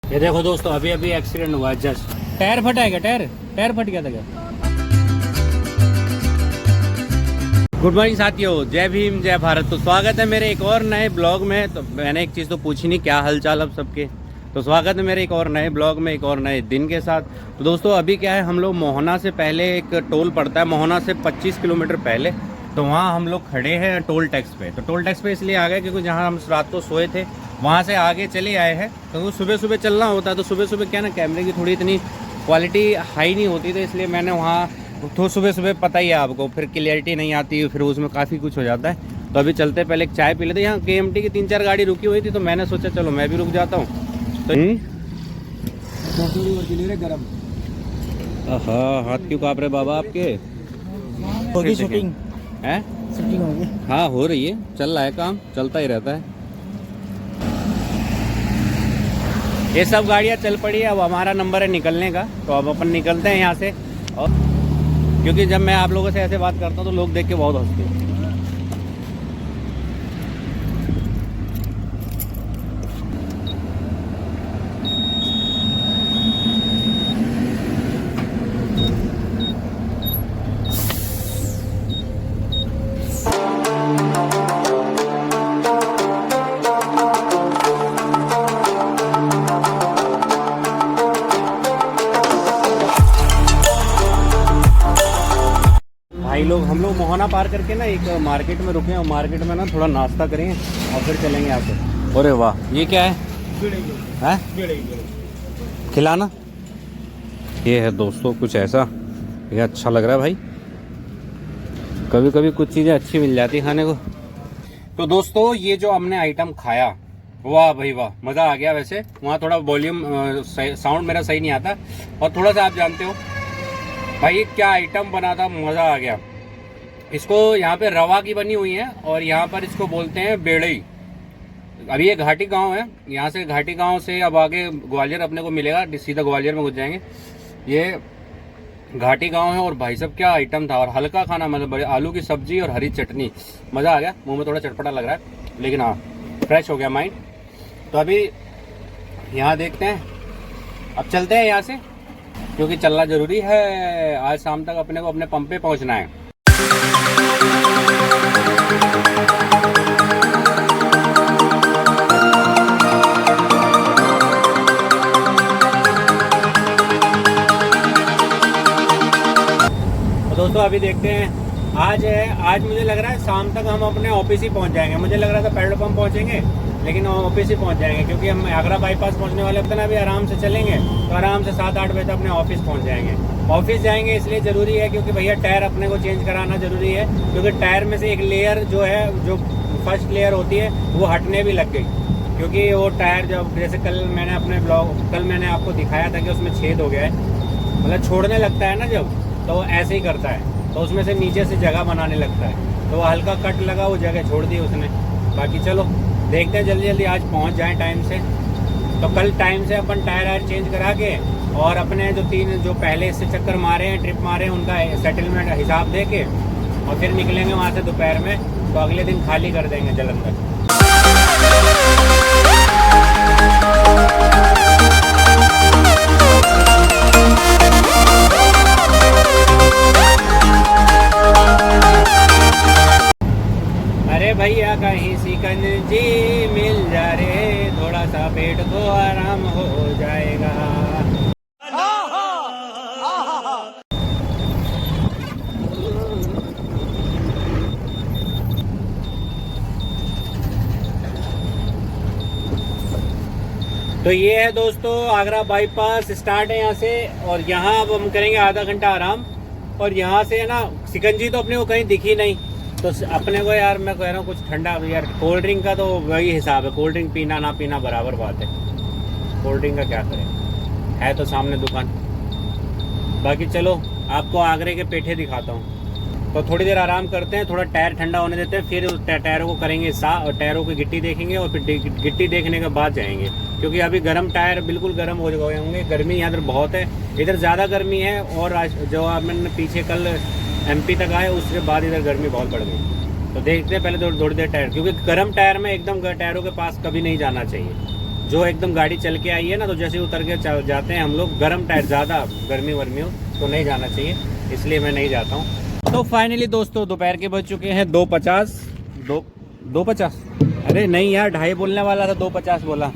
ये देखो दोस्तों, अभी अभी एक्सीडेंट हुआ है जस्ट। टायर फटा है क्या? टायर फट गया था क्या? गुड मॉर्निंग साथियों, जय भीम जय भारत। तो स्वागत है मेरे एक और नए ब्लॉग में। तो मैंने एक चीज़ तो पूछी नहीं, क्या हालचाल अब सबके। तो स्वागत है मेरे एक और नए ब्लॉग में, एक और नए दिन के साथ। तो दोस्तों अभी क्या है, हम लोग मोहना से पहले एक टोल पड़ता है, मोहना से 25 किलोमीटर पहले। तो वहाँ हम लोग खड़े हैं टोल टैक्स पे। तो टोल टैक्स पे इसलिए आ गए क्योंकि जहाँ हम रात को सोए थे वहाँ से आगे चले आए हैं। तो सुबह सुबह चलना होता है, तो सुबह सुबह क्या ना, कैमरे की थोड़ी इतनी क्वालिटी हाई नहीं होती, तो इसलिए मैंने वहाँ तो सुबह सुबह पता ही है आपको, फिर क्लियरिटी नहीं आती, फिर उसमें काफ़ी कुछ हो जाता है। तो अभी चलते पहले एक चाय पी लेते। यहाँ KMT की 3-4 गाड़ी रुकी हुई थी, तो मैंने सोचा चलो मैं भी रुक जाता हूँ। तो गरम। हाँ, हाथ क्यों काँप रहे बाबा आपके? होगी शूटिंग है? शूटिंग होगी। हाँ हो रही है, चल रहा है काम, चलता ही रहता है। ये सब गाड़ियाँ चल पड़ी है, अब हमारा नंबर है निकलने का। तो अब अपन निकलते हैं यहाँ से। और क्योंकि जब मैं आप लोगों से ऐसे बात करता हूँ तो लोग देख के बहुत हंसते हैं। भाई लोग, हम लोग मोहना पार करके ना एक मार्केट में रुके हैं, और मार्केट में ना थोड़ा नाश्ता करेंगे और फिर चलेंगे यहाँ से। अरे वाह, ये क्या है? खिलाना? ये है दोस्तों कुछ ऐसा, ये अच्छा लग रहा है भाई। कभी कभी कुछ चीज़ें अच्छी मिल जाती खाने को। तो दोस्तों ये जो हमने आइटम खाया, वाह भाई वाह, मज़ा आ गया। वैसे वहाँ थोड़ा वॉल्यूम साउंड मेरा सही नहीं आता, और थोड़ा सा आप जानते हो भाई ये क्या आइटम बना था, मज़ा आ गया। इसको यहाँ पे रवा की बनी हुई है, और यहाँ पर इसको बोलते हैं बेड़ई। अभी ये घाटी गांव है, यहाँ से घाटी गांव से अब आगे ग्वालियर अपने को मिलेगा, सीधा ग्वालियर में घुस जाएंगे। ये घाटी गांव है, और भाई साहब क्या आइटम था, और हल्का खाना, मतलब बड़े आलू की सब्जी और हरी चटनी, मज़ा आ गया। मुंह में थोड़ा चटपटा लग रहा है, लेकिन हाँ फ्रेश हो गया माइंड। तो अभी यहाँ देखते हैं, अब चलते हैं यहाँ से, क्योंकि चलना जरूरी है। आज शाम तक अपने को अपने पंप पे पहुँचना है। दोस्तों अभी देखते हैं, आज मुझे लग रहा है शाम तक हम अपने ऑफिस ही पहुंच जाएंगे। मुझे लग रहा था पेट्रोल पंप पहुंचेंगे, लेकिन ऑफिस ही पहुंच जाएंगे, क्योंकि हम आगरा बाईपास पहुंचने वाले होते हैं ना। अभी आराम से चलेंगे तो आराम से 7-8 बजे तक अपने ऑफिस पहुंच जाएंगे। ऑफिस जाएंगे इसलिए ज़रूरी है क्योंकि भैया टायर अपने को चेंज कराना ज़रूरी है, क्योंकि टायर में से एक लेयर जो है, जो फर्स्ट लेयर होती है, वो हटने भी लग गई। क्योंकि वो टायर जब, जैसे कल मैंने आपको दिखाया था कि उसमें छेद हो गया है, मतलब छोड़ने लगता है ना जब, तो ऐसे ही करता है। तो उसमें से नीचे से जगह बनाने लगता है, तो वो हल्का कट लगा, वो जगह छोड़ दी उसने। बाकी चलो देखते हैं, जल्दी जल्दी आज पहुंच जाएं टाइम से। तो कल टाइम से अपन टायर चेंज करा के, और अपने जो पहले इससे चक्कर मारे हैं, ट्रिप मारे हैं, उनका सेटलमेंट हिसाब दे के, और फिर निकलेंगे वहाँ से दोपहर में। तो अगले दिन खाली कर देंगे जलंधर। अरे भैया कहीं सिकंजी मिल जा रे, थोड़ा सा पेट को आराम हो जाएगा। तो ये है दोस्तों आगरा बाईपास स्टार्ट है यहाँ से, और यहाँ अब हम करेंगे आधा घंटा आराम। और यहाँ से है ना, सिकंजी तो अपने को कहीं दिखी नहीं, तो अपने को यार मैं कह रहा हूँ कुछ ठंडा, यार कोल्ड ड्रिंक का तो वही हिसाब है, कोल्ड ड्रिंक पीना ना पीना बराबर बात है। कोल्ड ड्रिंक का क्या करें, है तो सामने दुकान। बाकी चलो आपको आगरे के पेठे दिखाता हूँ। तो थोड़ी देर आराम करते हैं, थोड़ा टायर ठंडा होने देते हैं, फिर उस टायरों को करेंगे साफ, और टायरों की गिट्टी देखेंगे, और फिर गिट्टी देखने के बाद जाएंगे। क्योंकि अभी गर्म टायर बिल्कुल गर्म हो गए होंगे, गर्मी यहाँ पर बहुत है, इधर ज़्यादा गर्मी है। और जो मैंने पीछे कल MP तक आए, उसके बाद इधर गर्मी बहुत बढ़ गई। तो देखते हैं पहले थोड़ी देर टायर, क्योंकि गर्म टायर में एकदम टायरों के पास कभी नहीं जाना चाहिए। जो एकदम गाड़ी चल के आई है ना, तो जैसे उतर के जाते हैं हम लोग, गर्म टायर, ज़्यादा गर्मी वर्मी हो तो नहीं जाना चाहिए, इसलिए मैं नहीं जाता हूँ। तो फाइनली दोस्तों दोपहर के बज चुके हैं 2:50। 2:50 अरे नहीं यार, 2:30 बोलने वाला था, 2:50 बोला।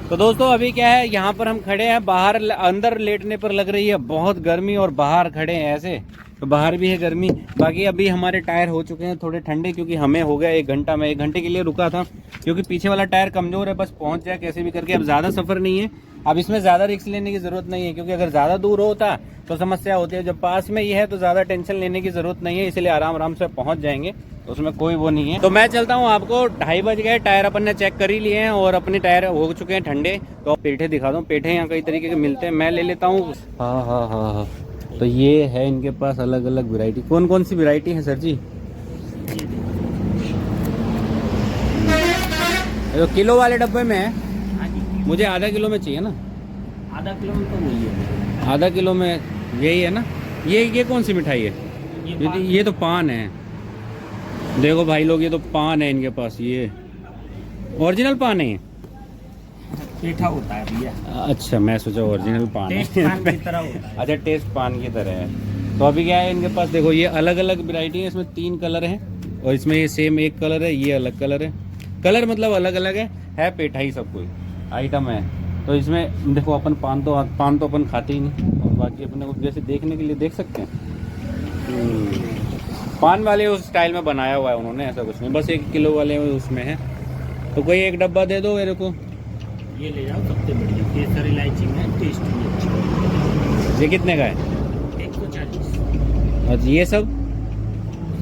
तो दोस्तों अभी क्या है, यहाँ पर हम खड़े हैं बाहर, अंदर लेटने पर लग रही है बहुत गर्मी और बाहर खड़े हैं ऐसे, तो बाहर भी है गर्मी। बाकी अभी हमारे टायर हो चुके हैं थोड़े ठंडे, क्योंकि हमें हो गया 1 घंटा, मैं 1 घंटे के लिए रुका था, क्योंकि पीछे वाला टायर कमज़ोर है, बस पहुँच जाए कैसे भी करके। अब ज़्यादा सफ़र नहीं है, अब इसमें ज़्यादा रिस्क लेने की ज़रूरत नहीं है, क्योंकि अगर ज़्यादा दूर होता तो समस्या होती है। जब पास में ही है तो ज़्यादा टेंशन लेने की ज़रूरत नहीं है, इसलिए आराम आराम से पहुँच जाएंगे, तो उसमें कोई वो नहीं है। तो मैं चलता हूँ, आपको 2:30 बज गए, टायर अपन ने चेक कर ही लिए हैं और अपने टायर हो चुके हैं ठंडे। तो पेठे दिखा दूँ, पेठे यहाँ कई तरीके के मिलते हैं, मैं ले लेता हूँ। हाँ हाँ हाँ हाँ, तो ये है इनके पास अलग अलग वैरायटी। कौन कौन सी वैरायटी है सर जी? तो किलो वाले डब्बे में है, मुझे आधा किलो में चाहिए ना। आधा किलो में तो वही है। आधा किलो में यही है ना। ये कौन सी मिठाई है? ये तो पान है। देखो भाई लोग, ये तो पान है इनके पास, ये ओरिजिनल पान है। पेठा होता है भैया। अच्छा, मैं सोचा ओरिजिनल पान है। टेस्ट पान की तरह होता है। अच्छा, टेस्ट पान की तरह है। तो अभी क्या है इनके पास, देखो ये अलग अलग वैरायटी है, इसमें 3 कलर हैं और इसमें ये सेम एक कलर है, ये अलग कलर है। कलर मतलब अलग अलग है पेठा ही सब कोई आइटम है। तो इसमें देखो, अपन पान तो अपन खाते ही नहीं, और बाकी अपने को जैसे देखने के लिए देख सकते हैं, पान वाले उस स्टाइल में बनाया हुआ है उन्होंने, ऐसा कुछ नहीं, बस 1 किलो वाले उसमें है। तो कोई एक डब्बा दे दो मेरे को। ये ले जाओ, सबसे बढ़िया केसर इलायची में, टेस्ट भी अच्छा। ये कितने का है? 140। और ये सब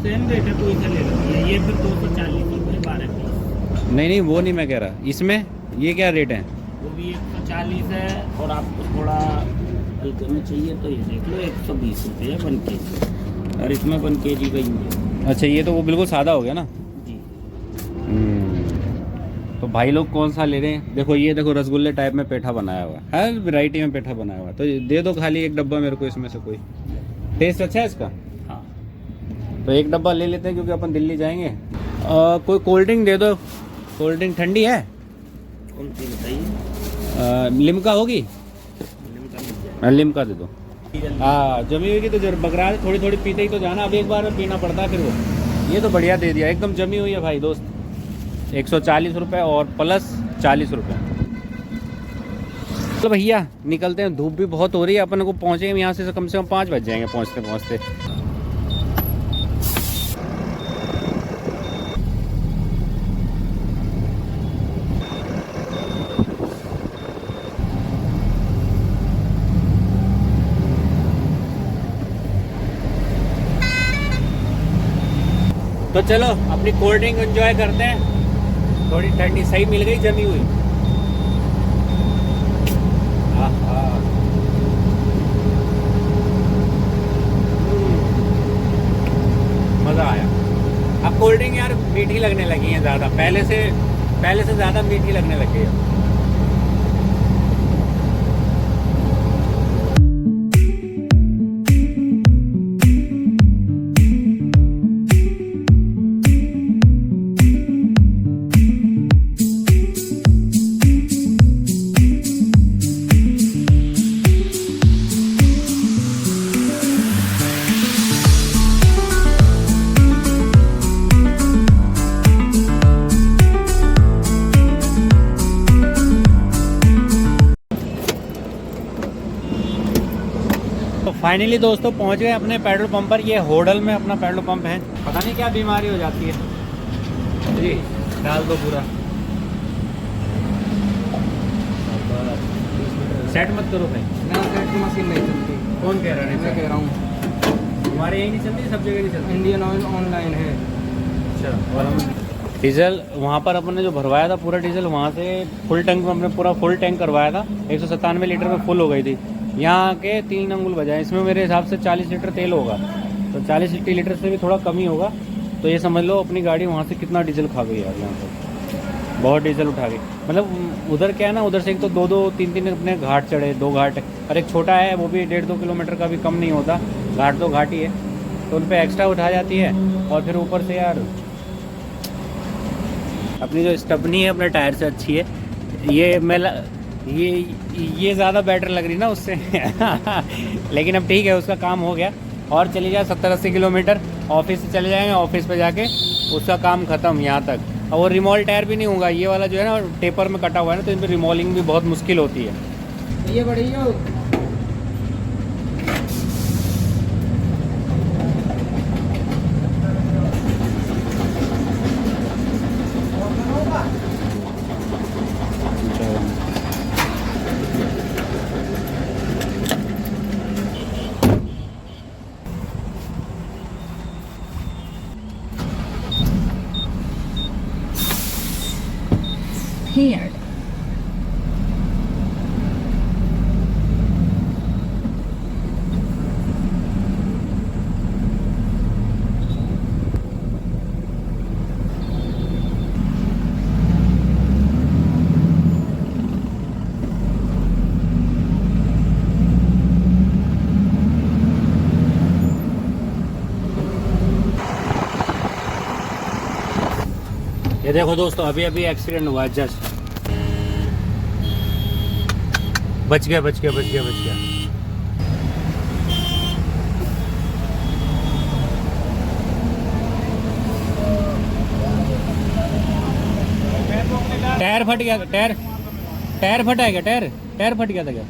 सेम रेट है, कोई सा ले लो। ये फिर 240 रुपये 12 पीस। नहीं, वो नहीं मैं कह रहा, इसमें ये क्या रेट है? वो भी 140 है, और आपको थोड़ा हल्के में चाहिए तो ये देख लो 120 रुपये 1 kg, और इसमें 1 kg का ही है। अच्छा, ये तो वो बिल्कुल सादा हो गया ना जी। तो भाई लोग कौन सा ले रहे हैं? देखो ये देखो, रसगुल्ले टाइप में पेठा बनाया हुआ है, हर वैरायटी में पेठा बनाया हुआ है। तो दे दो खाली 1 डब्बा मेरे को इसमें से कोई। टेस्ट अच्छा है इसका? हाँ, तो 1 डब्बा ले लेते हैं, क्योंकि अपन दिल्ली जाएंगे। कोई कोल्ड ड्रिंक दे दो। कोल्ड ड्रिंक ठंडी है? कौन सी बताइए? लिम्का होगी? लिम्का दे दो। हाँ, जमी हुई की तो जरूर बकरा थोड़ी थोड़ी पीते ही तो जाना, अब एक बार में पीना पड़ता है फिर वो। ये तो बढ़िया दे दिया, एकदम जमी हुई है भाई दोस्त। 140 रुपये और प्लस 40 रुपये। तो भैया निकलते हैं, धूप भी बहुत हो रही है, अपन को पहुँचेंगे यहाँ से कम 5 बज जाएंगे पहुँचते पहुँचते। तो चलो अपनी कोल्ड ड्रिंक एंजॉय करते हैं, थोड़ी ठंडी सही मिल गई, जमी हुई। मज़ा आया। अब कोल्ड ड्रिंक यार मीठी लगने लगी है ज़्यादा, पहले से ज़्यादा मीठी लगने लगी है। फाइनली दोस्तों पहुंच गए अपने पेट्रोल पंप पर। ये होडल में अपना पेट्रोल पंप है। पता नहीं क्या बीमारी हो जाती है जी, डाल दो पूरा। सेट मत करो भाई, ना सेट की मशीन नहीं चलती। कौन कह रहा है? मैं कह रहा हूँ, हमारे यही नहीं चलती, सब जगह नहीं चलती। इंडियन ऑयल ऑनलाइन है। अच्छा, और हम डीजल वहाँ पर अपन ने जो भरवाया था पूरा डीजल, वहाँ से फुल टैंक हमने पूरा फुल टैंक करवाया था, 197 लीटर में फुल हो गई थी। यहाँ आके 3 अंगुल बजाए, इसमें मेरे हिसाब से 40 लीटर तेल होगा, तो 40 लीटर से भी थोड़ा कम ही होगा। तो ये समझ लो अपनी गाड़ी वहाँ से कितना डीजल खा गई यार, यहाँ पर बहुत डीजल उठा गई। मतलब उधर क्या है ना, उधर से एक तो 2-2 3-3 अपने घाट चढ़े, 2 घाट, और एक छोटा है वो भी 1.5-2 किलोमीटर का भी कम नहीं होता, घाट तो घाट ही है, तो उन पर एक्स्ट्रा उठा जाती है। और फिर ऊपर से यार अपनी जो स्टपनी है अपने टायर से अच्छी है। ये मैं ये ज़्यादा बेटर लग रही ना उससे लेकिन अब ठीक है, उसका काम हो गया। और चली जाए 70-80 किलोमीटर, ऑफिस से चले जाएंगे, ऑफिस पे जाके उसका काम ख़त्म यहाँ तक। और वो रिमॉल टायर भी नहीं होगा, ये वाला जो है ना टेपर में कटा हुआ है ना, तो इन पर रिमॉलिंग भी बहुत मुश्किल होती है। ये बड़ी हो Paired. ये देखो दोस्तों, अभी अभी एक्सीडेंट हुआ, जस्ट बच गया। टायर फट गया, टायर फटा है क्या? टायर फट गया था क्या?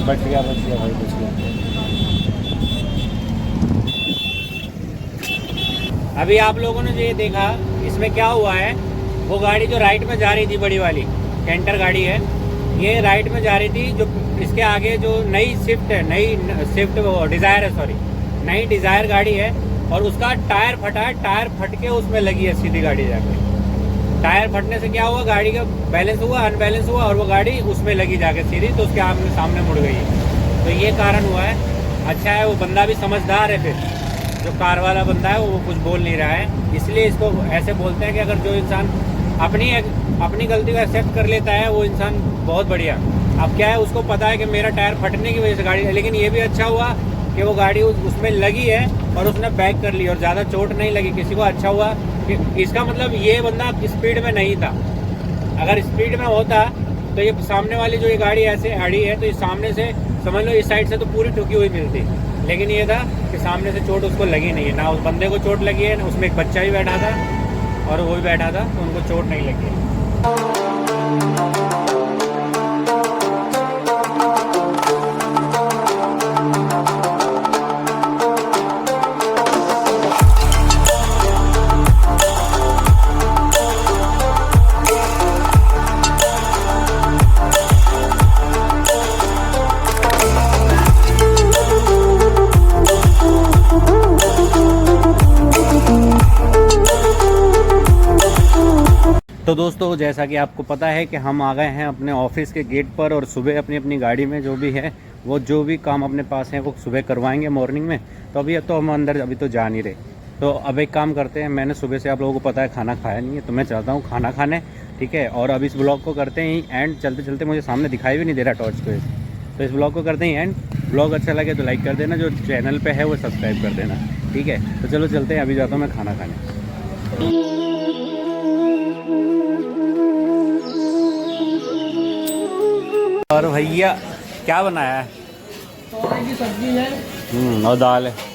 बच गया भाई, बच गया। अभी आप लोगों ने जो ये देखा, इसमें क्या हुआ है, वो गाड़ी जो राइट में जा रही थी, बड़ी वाली कैंटर गाड़ी है, ये राइट में जा रही थी। जो इसके आगे जो नई स्विफ्ट है, डिज़ायर है, सॉरी, नई डिज़ायर गाड़ी है, और उसका टायर फटा है। टायर फट के उसमें लगी है सीधी गाड़ी जाके। टायर फटने से क्या हुआ, गाड़ी का बैलेंस हुआ, अनबैलेंस हुआ, और वो गाड़ी उसमें लगी जाके सीधी, तो उसके आमने सामने मुड़ गई है। तो ये कारण हुआ है। अच्छा है वो बंदा भी समझदार है, फिर जो कार वाला बंदा है वो कुछ बोल नहीं रहा है, इसलिए इसको ऐसे बोलते हैं कि अगर जो इंसान अपनी गलती को एक्सेप्ट कर लेता है, वो इंसान बहुत बढ़िया। अब क्या है, उसको पता है कि मेरा टायर फटने की वजह से गाड़ी, लेकिन ये भी अच्छा हुआ कि वो गाड़ी उसमें लगी है और उसने बैक कर ली और ज़्यादा चोट नहीं लगी किसी को। अच्छा हुआ कि इसका मतलब ये बंदा स्पीड में नहीं था। अगर स्पीड में होता तो ये सामने वाली जो ये गाड़ी ऐसे अड़ी है, तो ये सामने से समझ लो इस साइड से तो पूरी ठुकी हुई मिलती, लेकिन ये था कि सामने से चोट उसको लगी नहीं है। ना उस बंदे को चोट लगी है, ना उसमें एक बच्चा भी बैठा था और वो भी बैठा था, तो उनको चोट नहीं लगी है। तो दोस्तों, जैसा कि आपको पता है कि हम आ गए हैं अपने ऑफिस के गेट पर, और सुबह अपनी अपनी गाड़ी में जो भी है, वो जो भी काम अपने पास है वो सुबह करवाएंगे मॉर्निंग में। तो अभी तो हम अंदर अभी तो जा नहीं रहे। तो अब एक काम करते हैं, मैंने सुबह से आप लोगों को पता है खाना खाया नहीं है, तो मैं चाहता हूँ खाना खाने, ठीक है। और अब इस ब्लॉग को करते हैं एंड, चलते चलते मुझे सामने दिखाई भी नहीं दे रहा टॉर्च पे, तो इस ब्लॉग को करते हैं एंड। ब्लॉग अच्छा लगे तो लाइक कर देना, जो चैनल पे है वो सब्सक्राइब कर देना, ठीक है। तो चलो चलते हैं, अभी जाता हूँ मैं खाना खाने। और भैया क्या बनाया है? की सब्जी है और दाल है।